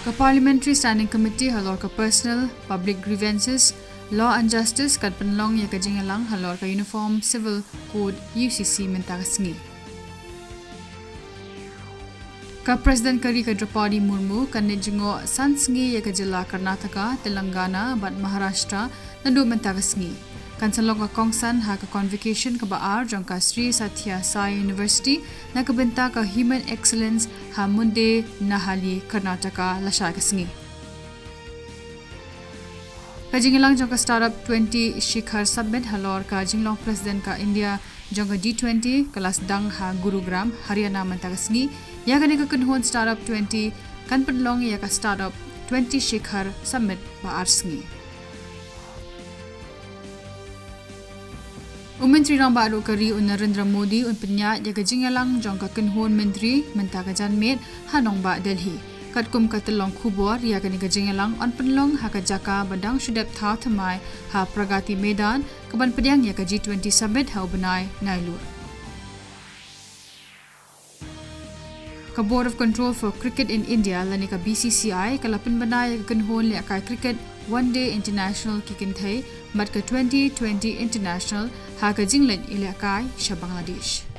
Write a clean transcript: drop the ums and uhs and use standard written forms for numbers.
Ka Parliamentary Standing Committee halor ka Personal, Public Grievances, Law and Justice kat penlong ya ka jingalang halor ka Uniform Civil Code UCC Mynta kasngi. Ka President Kari ka Draupadi Murmu kan jingo sansngi ya ka jila Karnataka, Telangana, bat Maharashtra nandu Mynta kasngi. Kan salong ka kongsan ha ka convocation ka baar jong ka Sri Satya Sai University na kabenta ka Human Excellence ha Munde Nahali Karnataka lasha kasngi. Ka jingalang jong ka Startup 20 Shikhar Summit halor ka jinglong President ka India jong ka G20 kelas dang ha Gurugram Haryana Mynta kasngi ya ka ni ka kunhon Startup 20 kan penlong ya ka Startup 20 Shikhar Summit baar sngi. Menteri Rang Baru Kari Narendra Modi penya jaga jingalang jong ka kenhon menteri Mynta ka janmet hanong ba Delhi. Katkum ka telong Khubor ya ka ni ka jingalang on penlong ha ka jaka badang shudep tha thamai ha Pragati Medan kaban pediang ya ka G20 Summit ha ubanai nailur. Ka Board of Control for Cricket in India lani ka BCCI kalapin banai ka kenhon le ka cricket One Day International kikinthai mat ka 2020 International ha ka jinglen ilakai sa Bangladesh.